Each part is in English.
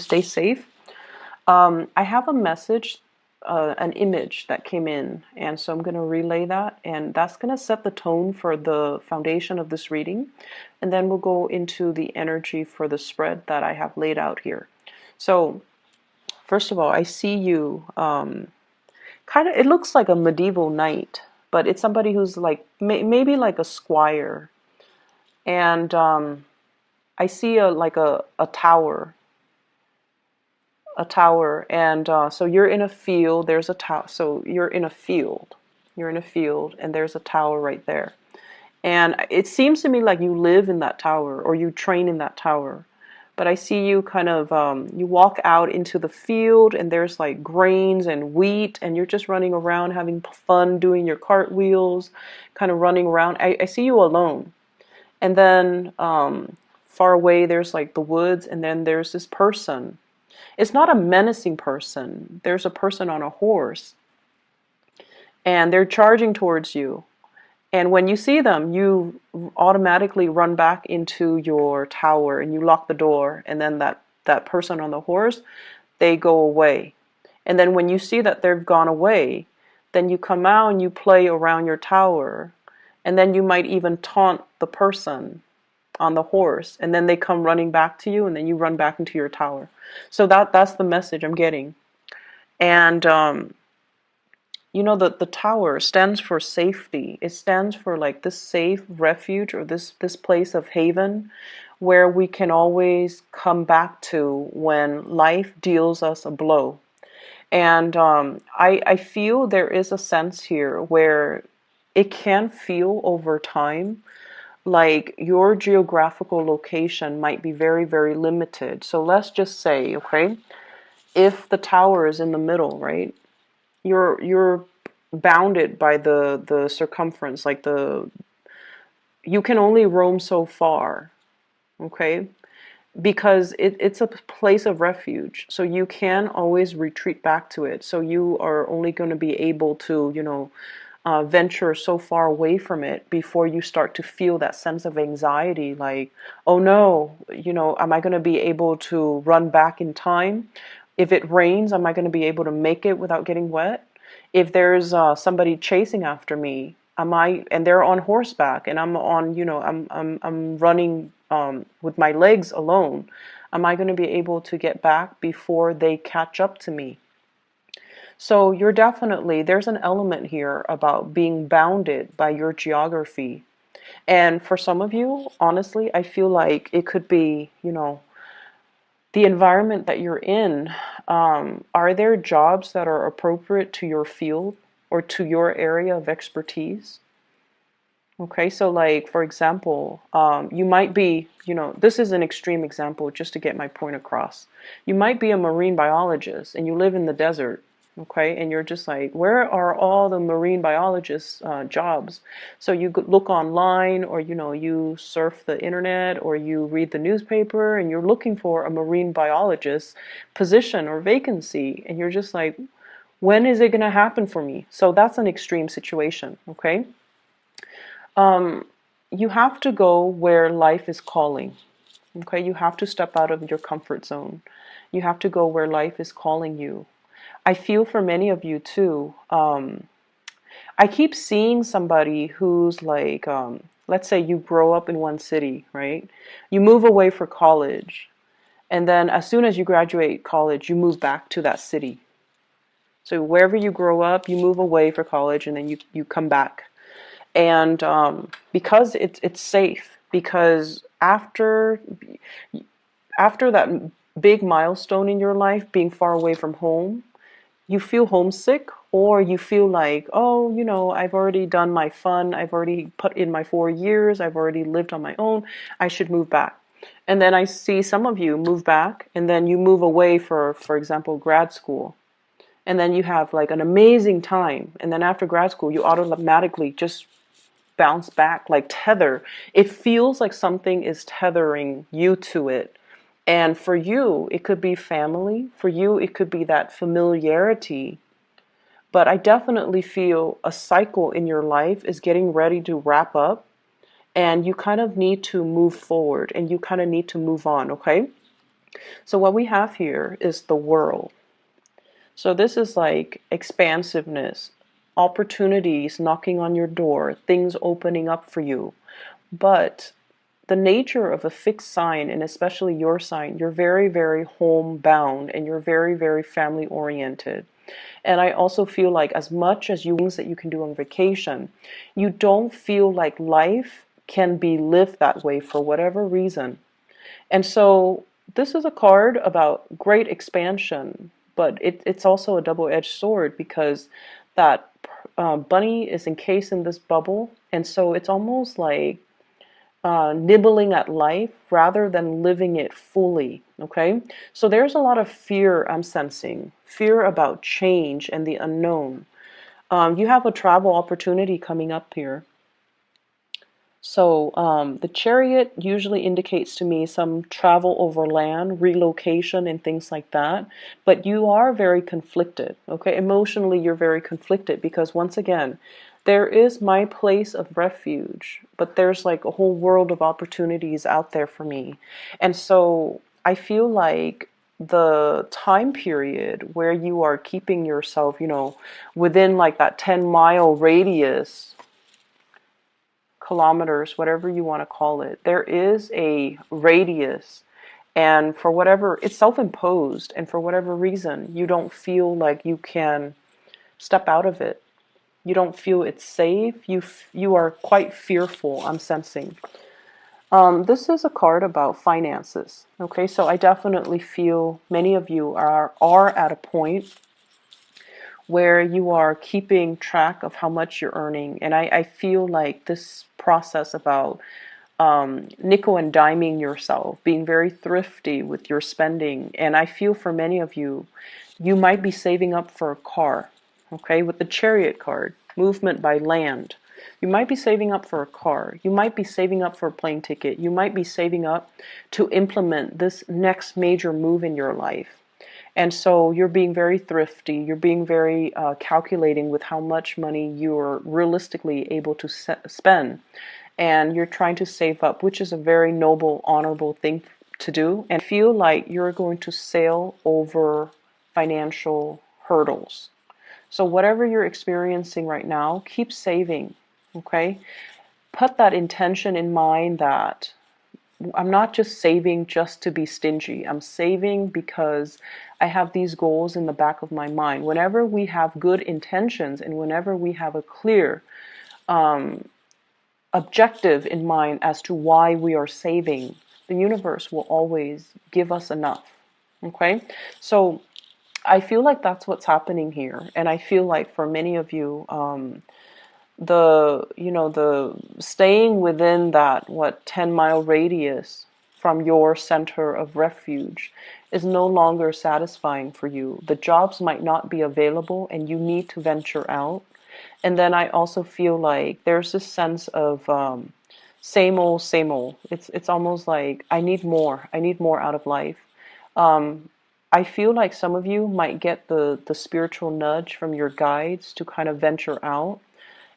stay safe. I have a message, an image that came in, and so I'm going to relay that, and that's going to set the tone for the foundation of this reading, and then we'll go into the energy for the spread that I have laid out here. So, first of all, I see you kind of, it looks like a medieval knight, but it's somebody who's like maybe like a squire, and I see a tower, and so you're in a field. There's a tower. So you're in a field. You're in a field, and there's a tower right there. And it seems to me like you live in that tower or you train in that tower. But I see you kind of you walk out into the field, and there's like grains and wheat, and you're just running around having fun doing your cartwheels, kind of running around. I see you alone, and then far away there's like the woods, and then there's this person. It's not a menacing person. There's a person on a horse, and they're charging towards you. And when you see them, you automatically run back into your tower and you lock the door. And then that person on the horse, they go away. And then when you see that they've gone away, then you come out and you play around your tower. And then you might even taunt the person on the horse, and then they come running back to you, and then you run back into your tower. So that's the message I'm getting. And the tower stands for safety. It stands for like this safe refuge, or this place of haven where we can always come back to when life deals us a blow. And I feel there is a sense here where it can feel over time like your geographical location might be very, very limited. So let's just say, okay, if the tower is in the middle, right? You're bounded by the circumference, like you can only roam so far, okay? Because it's a place of refuge. So you can always retreat back to it. So you are only going to be able to, venture so far away from it before you start to feel that sense of anxiety, like, oh no, am I going to be able to run back in time? If it rains, am I going to be able to make it without getting wet? If there's somebody chasing after me, and they're on horseback, and I'm on, I'm running with my legs alone, am I going to be able to get back before they catch up to me? So there's an element here about being bounded by your geography. And for some of you, honestly, I feel like it could be, the environment that you're in. Are there jobs that are appropriate to your field or to your area of expertise? Okay, so like, for example, you might be, this is an extreme example just to get my point across. You might be a marine biologist and you live in the desert. Okay, and you're just like, where are all the marine biologist jobs? So you look online, or you surf the internet, or you read the newspaper, and you're looking for a marine biologist position or vacancy, and you're just like, when is it going to happen for me? So that's an extreme situation. Okay, you have to go where life is calling. Okay, you have to step out of your comfort zone. You have to go where life is calling you. I feel for many of you too. I keep seeing somebody who's like, let's say you grow up in one city, right? You move away for college, and then as soon as you graduate college, you move back to that city. So wherever you grow up, you move away for college, and then you come back. And because it's safe, because after that big milestone in your life, being far away from home, you feel homesick, or you feel like, oh, I've already done my fun. I've already put in my 4 years. I've already lived on my own. I should move back. And then I see some of you move back, and then you move away for example, grad school. And then you have like an amazing time. And then after grad school, you automatically just bounce back, like tether. It feels like something is tethering you to it. And for you, it could be family. For you, it could be that familiarity. But I definitely feel a cycle in your life is getting ready to wrap up. And you kind of need to move forward, and you kind of need to move on, okay? So what we have here is the world. So this is like expansiveness, opportunities knocking on your door, things opening up for you. But the nature of a fixed sign, and especially your sign, you're very, very homebound and you're very, very family oriented. And I also feel like as much as you things that you can do on vacation, you don't feel like life can be lived that way for whatever reason. And so this is a card about great expansion, but it's also a double-edged sword because that bunny is encased in this bubble, and so it's almost like nibbling at life rather than living it fully. Okay, so there's a lot of fear I'm sensing, fear about change and the unknown. You have a travel opportunity coming up here. So the chariot usually indicates to me some travel over land, relocation, and things like that. But you are very conflicted, okay? Emotionally, you're very conflicted because once again, there is my place of refuge, but there's like a whole world of opportunities out there for me. And so I feel like the time period where you are keeping yourself, within like that 10-mile radius, kilometers, whatever you want to call it, there is a radius. And for whatever, it's self-imposed. And for whatever reason, you don't feel like you can step out of it. You don't feel it's safe. You are quite fearful, I'm sensing. This is a card about finances. Okay, so I definitely feel many of you are at a point where you are keeping track of how much you're earning. And I feel like this process about nickel and diming yourself, being very thrifty with your spending. And I feel for many of you, you might be saving up for a car, okay, with the chariot card, movement by land. You might be saving up for a car. You might be saving up for a plane ticket. You might be saving up to implement this next major move in your life. And so you're being very thrifty. You're being very calculating with how much money you're realistically able to spend. And you're trying to save up, which is a very noble, honorable thing to do. And feel like you're going to sail over financial hurdles. So whatever you're experiencing right now, keep saving, okay? Put that intention in mind that I'm not just saving just to be stingy. I'm saving because I have these goals in the back of my mind. Whenever we have good intentions and whenever we have a clear objective in mind as to why we are saving, the universe will always give us enough. Okay? So I feel like that's what's happening here. And I feel like for many of you, the staying within that 10-mile radius from your center of refuge is no longer satisfying for you. The jobs might not be available and you need to venture out. And then I also feel like there's this sense of same old, same old. It's almost like I need more. I need more out of life. I feel like some of you might get the spiritual nudge from your guides to kind of venture out.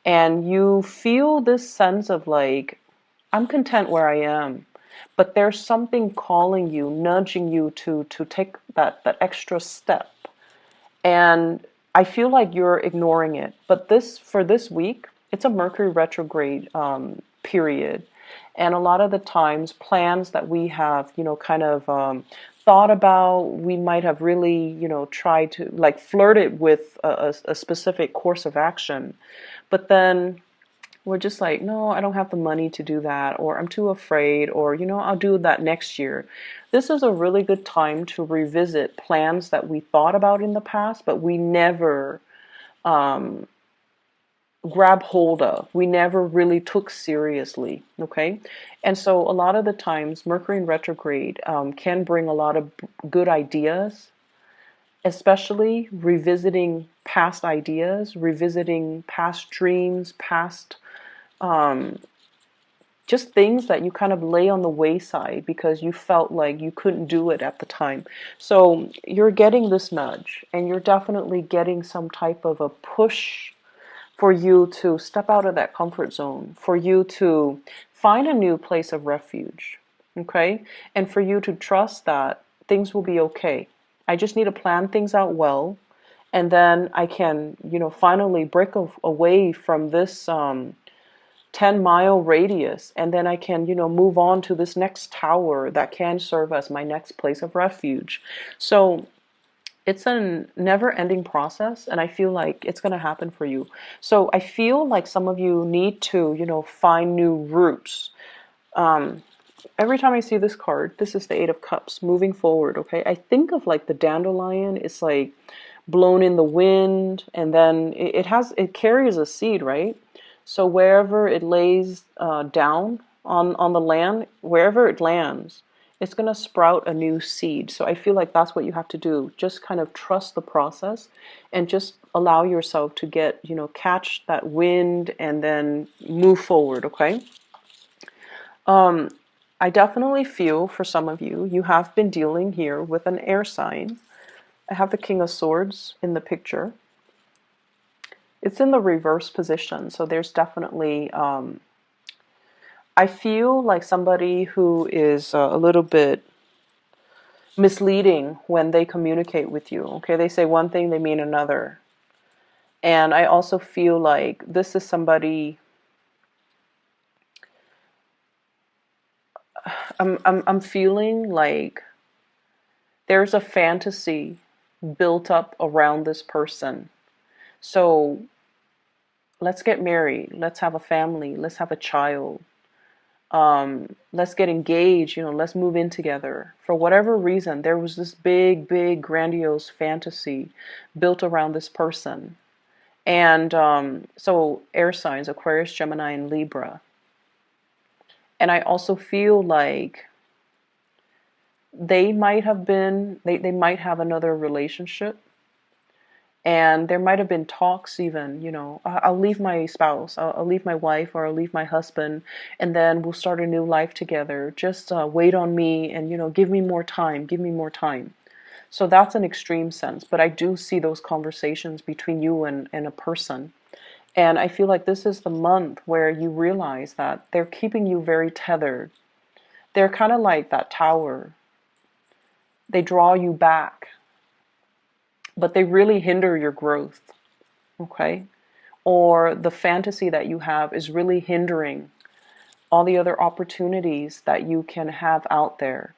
And you feel this sense of like, I'm content where I am. But there's something calling you, nudging you to take that extra step. And I feel like you're ignoring it. But for this week, it's a Mercury retrograde period. And a lot of the times, plans that we have, kind of thought about, we might have really, tried to, like, flirted with a specific course of action. But then we're just like, no, I don't have the money to do that, or I'm too afraid, or, I'll do that next year. This is a really good time to revisit plans that we thought about in the past, but we never grab hold of. We never really took seriously, okay? And so a lot of the times, Mercury in retrograde can bring a lot of good ideas, especially revisiting past ideas, revisiting past dreams, past just things that you kind of lay on the wayside because you felt like you couldn't do it at the time. So you're getting this nudge, and you're definitely getting some type of a push for you to step out of that comfort zone, for you to find a new place of refuge, okay? And for you to trust that things will be okay. I just need to plan things out well, and then I can, finally break away from this 10-mile radius, and then I can, move on to this next tower that can serve as my next place of refuge. So it's a never ending process, and I feel like it's going to happen for you. So I feel like some of you need to, find new routes. Every time I see this card, this is the Eight of Cups, moving forward, okay? I think of like the dandelion. It's like blown in the wind, and then it carries a seed, right? So wherever it lays down on the land, wherever it lands, it's going to sprout a new seed. So I feel like that's what you have to do. Just kind of trust the process and just allow yourself to get, catch that wind and then move forward, okay? I definitely feel for some of you, you have been dealing here with an air sign. I have the King of Swords in the picture. It's in the reverse position, so there's definitely, I feel like somebody who is a little bit misleading when they communicate with you. Okay, they say one thing, they mean another. And I also feel like this is somebody, I'm feeling like there's a fantasy built up around this person. So let's get married, let's have a family, let's have a child, let's get engaged, let's move in together. For whatever reason, there was this big, big, grandiose fantasy built around this person. And so air signs, Aquarius, Gemini, and Libra. And I also feel like they might have been, they might have another relationship. And there might have been talks even, I'll leave my spouse, I'll leave my wife, or I'll leave my husband, and then we'll start a new life together. Just wait on me and, give me more time, give me more time. So that's an extreme sense, but I do see those conversations between you and a person. And I feel like this is the month where you realize that they're keeping you very tethered. They're kind of like that tower. They draw you back, but they really hinder your growth, okay? Or the fantasy that you have is really hindering all the other opportunities that you can have out there.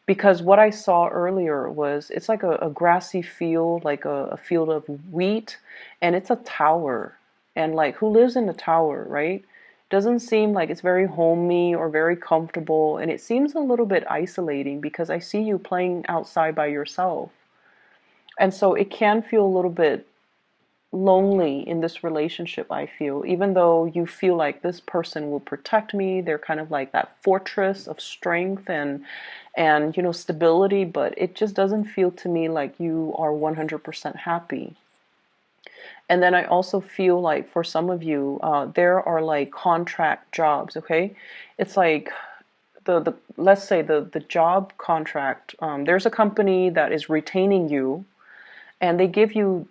Because what I saw earlier was it's like a grassy field, like a field of wheat, and it's a tower. And like, who lives in the tower, right? Doesn't seem like it's very homey or very comfortable, and it seems a little bit isolating because I see you playing outside by yourself. And so it can feel a little bit lonely in this relationship, I feel, even though you feel like this person will protect me. They're kind of like that fortress of strength and stability, but it just doesn't feel to me like you are 100% happy. And then I also feel like for some of you, there are like contract jobs, okay? It's like the let's say the job contract, there's a company that is retaining you, and they give you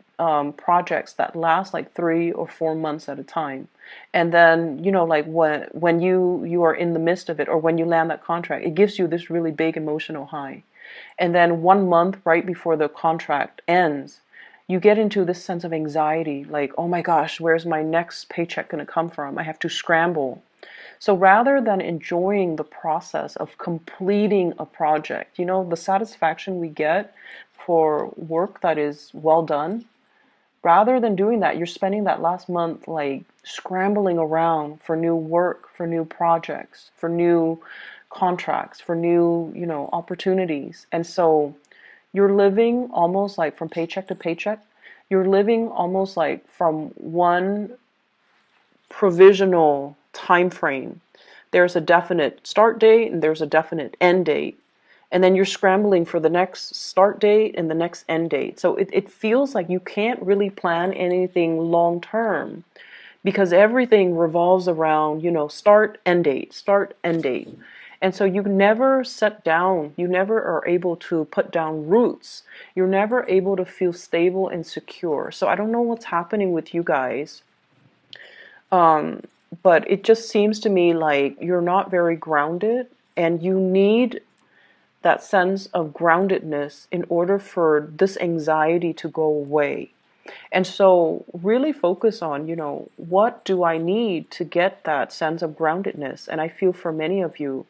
projects that last like 3 or 4 months at a time. And then, like when you are in the midst of it, or when you land that contract, it gives you this really big emotional high. And then 1 month right before the contract ends, you get into this sense of anxiety, like, oh my gosh, where's my next paycheck going to come from? I have to scramble. So rather than enjoying the process of completing a project, the satisfaction we get for work that is well done, rather than doing that, you're spending that last month like scrambling around for new work, for new projects, for new contracts, for new, opportunities. And so you're living almost like from paycheck to paycheck. You're living almost like from one provisional time frame. There's a definite start date and there's a definite end date. And then you're scrambling for the next start date and the next end date. So it feels like you can't really plan anything long term because everything revolves around, start, end date, start, end date. And so you never set down, you never are able to put down roots. You're never able to feel stable and secure. So I don't know what's happening with you guys. But it just seems to me like you're not very grounded, and you need that sense of groundedness in order for this anxiety to go away. And so really focus on, what do I need to get that sense of groundedness? And I feel for many of you,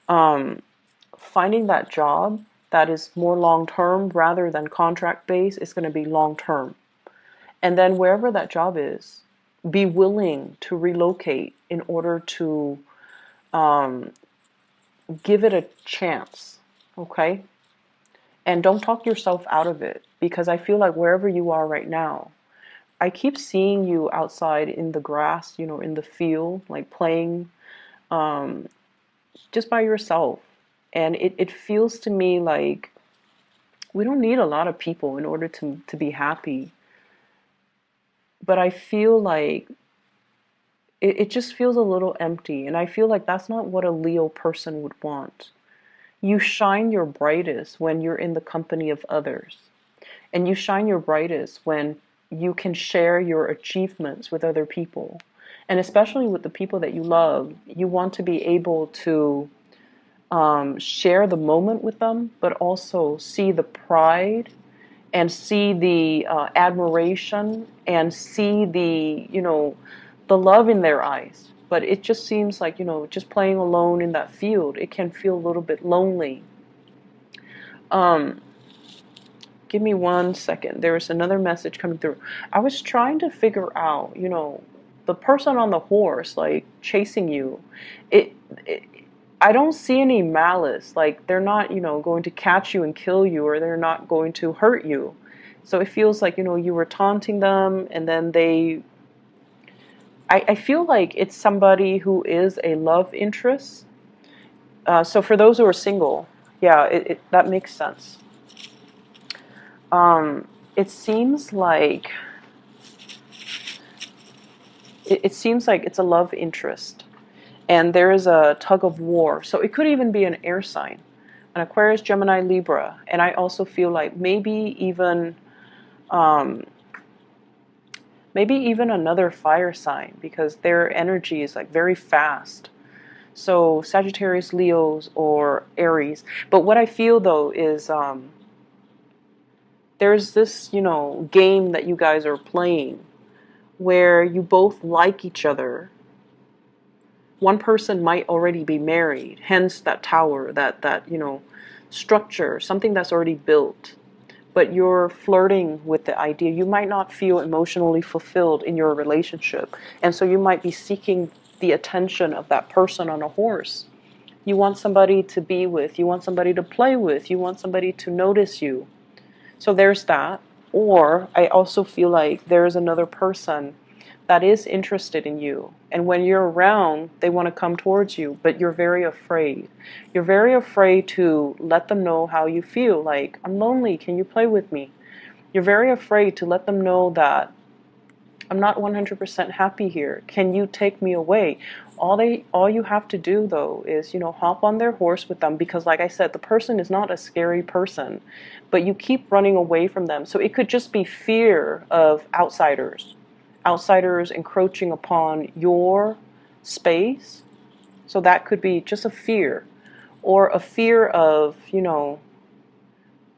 finding that job that is more long term rather than contract based is going to be long term. And then wherever that job is, be willing to relocate in order to give it a chance. Okay? And don't talk yourself out of it, because I feel like wherever you are right now, I keep seeing you outside in the grass, in the field, like playing just by yourself. And it feels to me like we don't need a lot of people in order to be happy. But I feel like it just feels a little empty. And I feel like that's not what a Leo person would want. You shine your brightest when you're in the company of others. And you shine your brightest when you can share your achievements with other people. And especially with the people that you love, you want to be able to share the moment with them, but also see the pride and see the admiration and see the love in their eyes. But it just seems like, just playing alone in that field, it can feel a little bit lonely. Give me 1 second. There's another message coming through. I was trying to figure out, the person on the horse, like chasing you. It I don't see any malice. Like they're not, going to catch you and kill you, or they're not going to hurt you. So it feels like, you were taunting them, and then I feel like it's somebody who is a love interest. So for those who are single, yeah, that makes sense. It seems like it's a love interest, and there is a tug of war. So it could even be an air sign, an Aquarius, Gemini, Libra, and I also feel like maybe even another fire sign, because their energy is like very fast. So Sagittarius, Leos, or Aries. But what I feel though is there's this, game that you guys are playing where you both like each other. One person might already be married, hence that tower, that structure, something that's already built. But you're flirting with the idea. You might not feel emotionally fulfilled in your relationship, and so you might be seeking the attention of that person on a horse. You want somebody to be with, you want somebody to play with, you want somebody to notice you. So there's that. Or I also feel like there's another person that is interested in you. And when you're around, they want to come towards you, but you're very afraid. You're very afraid to let them know how you feel. Like, I'm lonely, can you play with me? You're very afraid to let them know that I'm not 100% happy here. Can you take me away? All you have to do though is, hop on their horse with them, because like I said, the person is not a scary person, but you keep running away from them. So it could just be fear of outsiders encroaching upon your space. So that could be just a fear, or a fear of,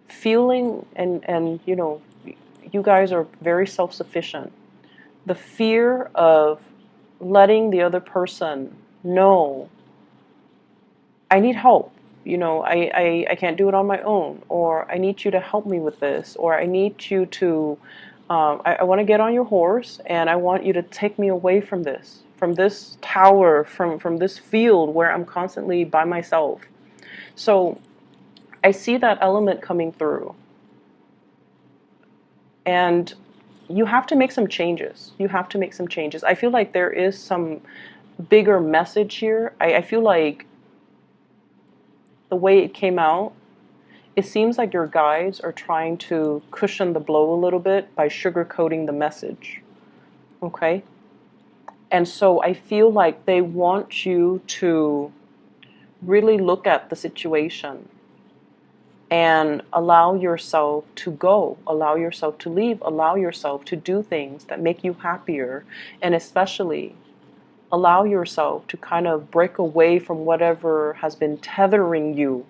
feeling and you guys are very self-sufficient. The fear of letting the other person know, I need help. I can't do it on my own, or I need you to help me with this, or I need you to, I want to get on your horse and I want you to take me away from this tower, from this field where I'm constantly by myself. So I see that element coming through. And you have to make some changes. I feel like there is some bigger message here. I feel like the way it came out, it seems like your guides are trying to cushion the blow a little bit by sugarcoating the message. Okay? And so I feel like they want you to really look at the situation and allow yourself to go, allow yourself to leave, allow yourself to do things that make you happier, and especially allow yourself to kind of break away from whatever has been tethering you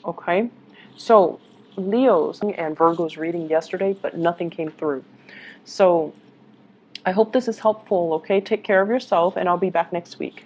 Okay? So, Leo's and Virgo's reading yesterday, but nothing came through. So, I hope this is helpful, okay? Take care of yourself, and I'll be back next week.